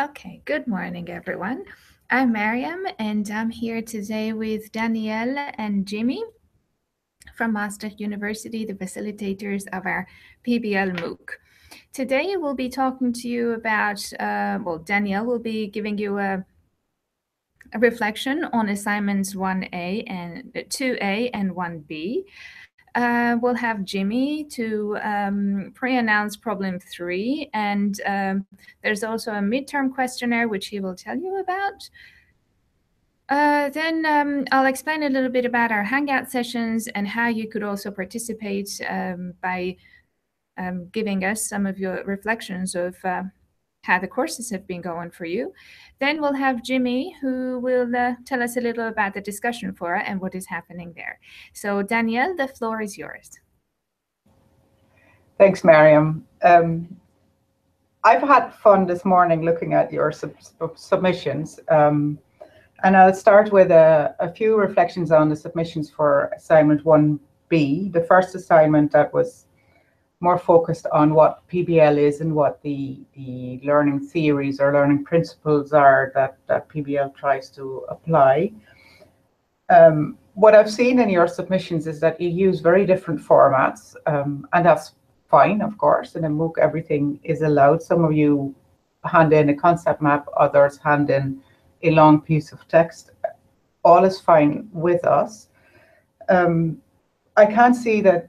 Okay, good morning, everyone. I'm Mariam, and I'm here today with Danielle and Jimmy from Maastricht University, the facilitators of our PBL Mooc. Today, we'll be talking to you about, Danielle will be giving you a reflection on assignments 1A and 2A and 1B. We'll have Jimmy to pre-announce problem 3, and there's also a midterm questionnaire which he will tell you about. Then I'll explain a little bit about our Hangout sessions and how you could also participate by giving us some of your reflections of how the courses have been going for you. Then we'll have Jimmy, who will tell us a little about the discussion forum and what is happening there. So Danielle, the floor is yours. Thanks, Mariam. I've had fun this morning looking at your submissions. And I'll start with a few reflections on the submissions for assignment 1B, the first assignment that was more focused on what PBL is and what the learning theories or learning principles are that PBL tries to apply. What I've seen in your submissions is that you use very different formats, and that's fine, of course. In a Mooc, everything is allowed. Some of you hand in a concept map, others hand in a long piece of text. All is fine with us. I can see that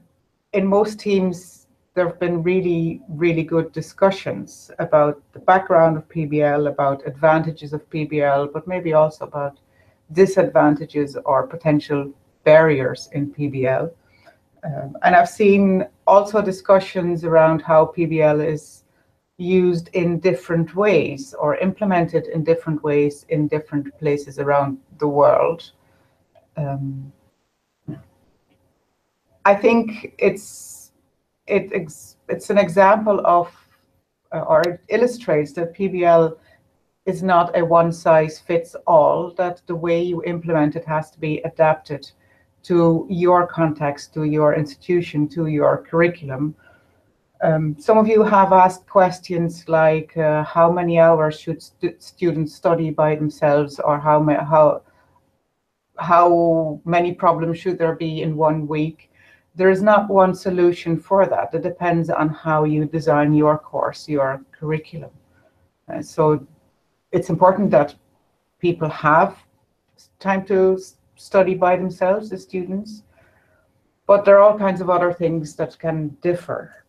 in most teams, there have been really, really good discussions about the background of PBL, about advantages of PBL, but maybe also about disadvantages or potential barriers in PBL. And I've seen also discussions around how PBL is used in different ways or implemented in different ways in different places around the world. I think it's an example of, or it illustrates that PBL is not a one-size-fits-all, that the way you implement it has to be adapted to your context, to your institution, to your curriculum. Some of you have asked questions like how many hours should students study by themselves, or how many problems should there be in 1 week. There is not one solution for that. It depends on how you design your course, your curriculum. So it's important that people have time to study by themselves, the students, but there are all kinds of other things that can differ.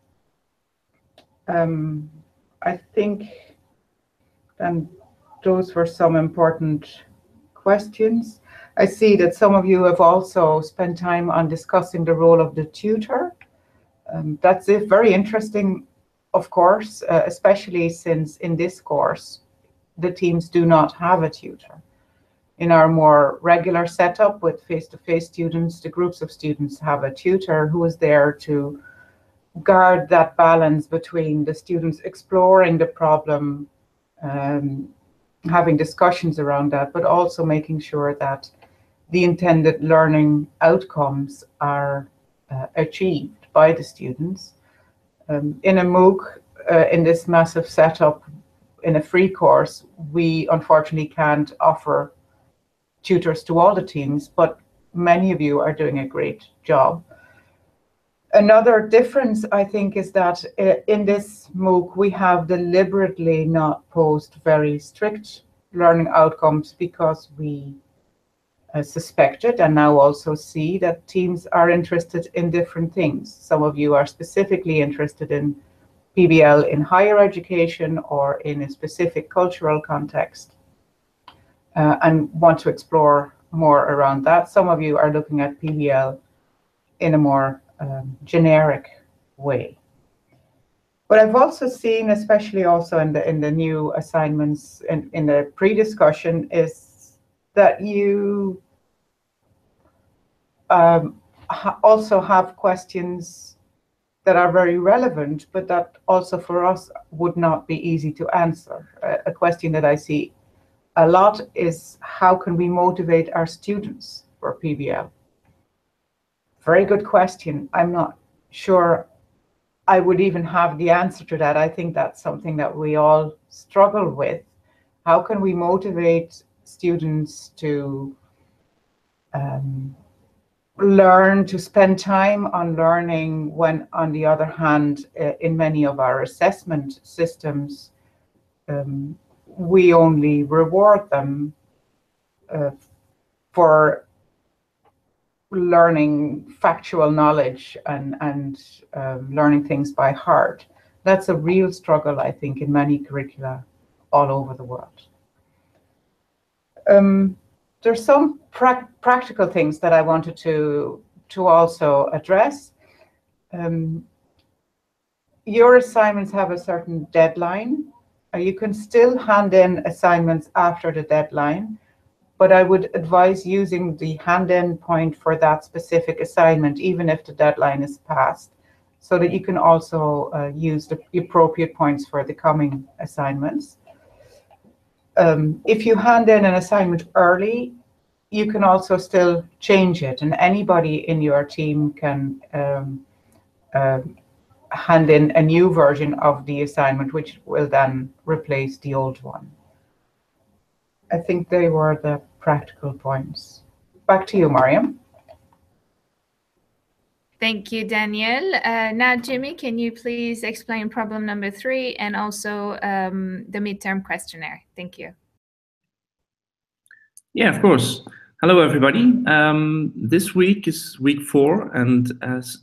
I think then those were some important questions. I see that some of you have also spent time on discussing the role of the tutor. That's very interesting, of course, especially since in this course, the teams do not have a tutor. In our more regular setup with face-to-face students, the groups of students have a tutor who is there to guard that balance between the students exploring the problem, having discussions around that, but also making sure that the intended learning outcomes are achieved by the students. In a Mooc, in this massive setup, in a free course, we unfortunately can't offer tutors to all the teams, but many of you are doing a great job. Another difference, I think, is that in this Mooc, we have deliberately not posed very strict learning outcomes because we suspected and now also see that teams are interested in different things. Some of you are specifically interested in PBL in higher education or in a specific cultural context and want to explore more around that. Some of you are looking at PBL in a more generic way. What I've also seen, especially also in the new assignments in the pre-discussion, is that you also have questions that are very relevant, but that also for us would not be easy to answer. A question that I see a lot is, how can we motivate our students for PBL? Very good question. I'm not sure I would even have the answer to that. I think that's something that we all struggle with. How can we motivate students to learn, to spend time on learning, when, on the other hand, in many of our assessment systems, we only reward them for learning factual knowledge and learning things by heart. That's a real struggle, I think, in many curricula all over the world. There's some practical things that I wanted to also address. Your assignments have a certain deadline. You can still hand in assignments after the deadline, but I would advise using the hand-in point for that specific assignment, even if the deadline is passed, so that you can also use the appropriate points for the coming assignments. If you hand in an assignment early, you can also still change it, and anybody in your team can hand in a new version of the assignment, which will then replace the old one. I think they were the practical points. Back to you, Mariam. Thank you, Danielle. Now, Jimmy, can you please explain problem number 3 and also the midterm questionnaire? Thank you. Yeah, of course. Hello, everybody. This week is week 4, and as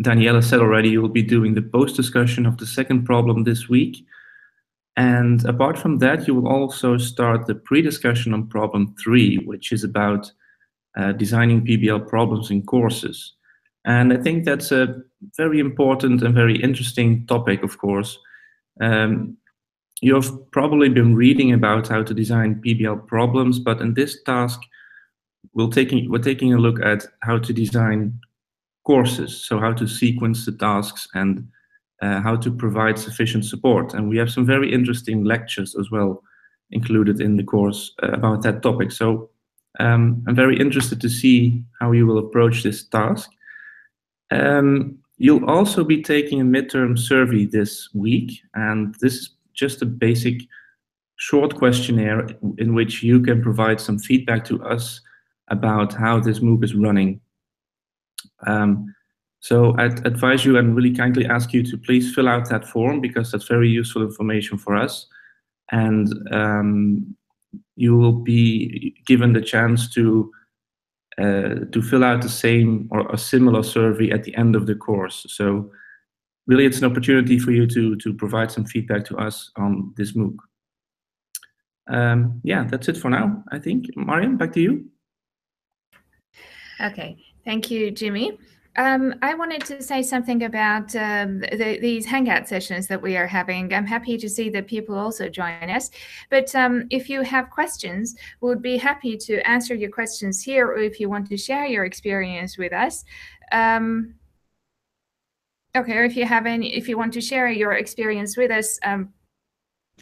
Daniela said already, you will be doing the post-discussion of the second problem this week. And apart from that, you will also start the pre-discussion on problem 3, which is about designing PBL problems in courses. And I think that's a very important and very interesting topic, of course. You've probably been reading about how to design PBL problems, but in this task, we're taking a look at how to design courses, so how to sequence the tasks and how to provide sufficient support. And we have some very interesting lectures as well included in the course about that topic. So I'm very interested to see how you will approach this task. You'll also be taking a midterm survey this week, and this is just a basic short questionnaire in which you can provide some feedback to us about how this Mooc is running. So I'd advise you and really kindly ask you to please fill out that form, because that's very useful information for us. And you will be given the chance to fill out the same or a similar survey at the end of the course. So really, it's an opportunity for you to provide some feedback to us on this Mooc. Yeah, that's it for now, I think. Mariam, back to you. Okay, thank you, Jimmy. I wanted to say something about these Hangout sessions that we are having. I'm happy to see that people also join us. But if you have questions, we'll be happy to answer your questions here, or if you want to share your experience with us. Okay, or if you want to share your experience with us,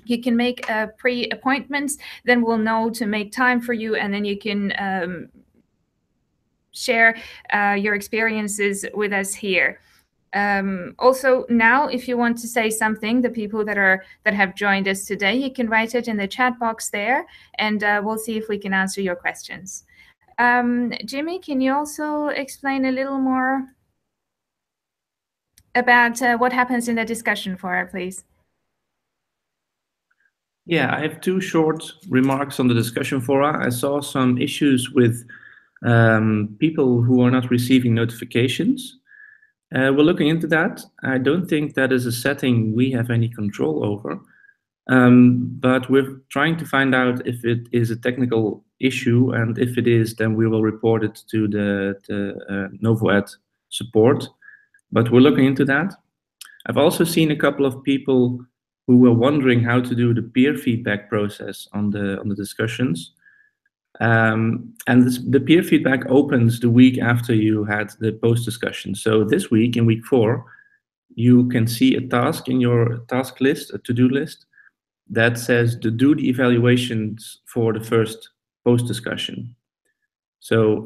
you can make pre-appointments. Then we'll know to make time for you, and then you can share your experiences with us here. Also, now, if you want to say something, the people that have joined us today, you can write it in the chat box there, and we'll see if we can answer your questions. Jimmy, can you also explain a little more about what happens in the discussion forum, please? Yeah, I have 2 short remarks on the discussion forum. I saw some issues with people who are not receiving notifications. We're looking into that. I don't think that is a setting we have any control over, but we're trying to find out if it is a technical issue, and if it is, then we will report it to the NovoEd support, but we're looking into that. I've also seen a couple of people who were wondering how to do the peer feedback process on the discussions. And the peer feedback opens the week after you had the post discussion. So this week, in week 4, you can see a task in your task list, a to-do list, that says to do the evaluations for the first post discussion. So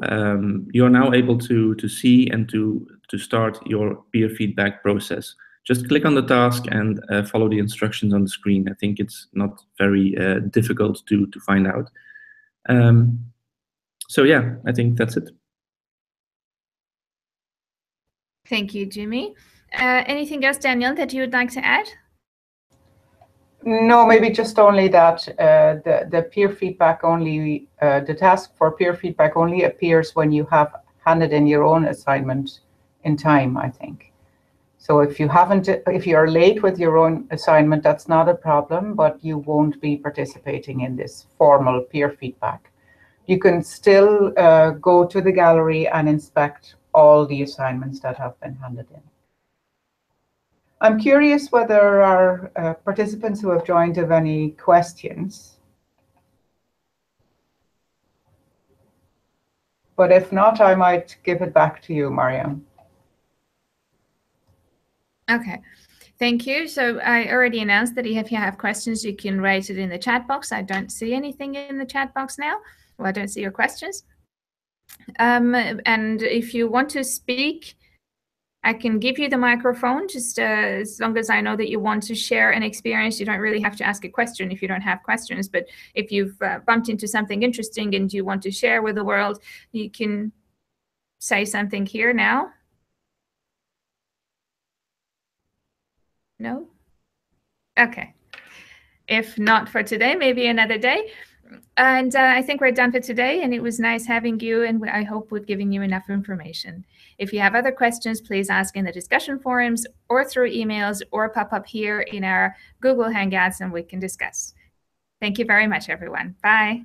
you're now able to see and to start your peer feedback process. just click on the task and follow the instructions on the screen. I think it's not very difficult to find out. So yeah, I think that's it. Thank you, Jimmy. Anything else, Daniel, that you would like to add? No, maybe just only that the peer feedback only, the task for peer feedback only appears when you have handed in your own assignment in time, I think. So if you're late with your own assignment, that's not a problem, but you won't be participating in this formal peer feedback. You can still go to the gallery and inspect all the assignments that have been handed in. I'm curious whether our participants who have joined have any questions. But if not, I might give it back to you, Mariam. Okay, thank you. So I already announced that if you have questions, you can write it in the chat box. I don't see anything in the chat box now. Well, I don't see your questions. And if you want to speak, I can give you the microphone, just as long as I know that you want to share an experience. You don't really have to ask a question if you don't have questions, but if you've bumped into something interesting and you want to share with the world, you can say something here now. No? Okay. If not for today, maybe another day. And I think we're done for today, and it was nice having you, and I hope we've given you enough information. If you have other questions, please ask in the discussion forums or through emails or pop up here in our Google Hangouts and we can discuss. Thank you very much, everyone. Bye.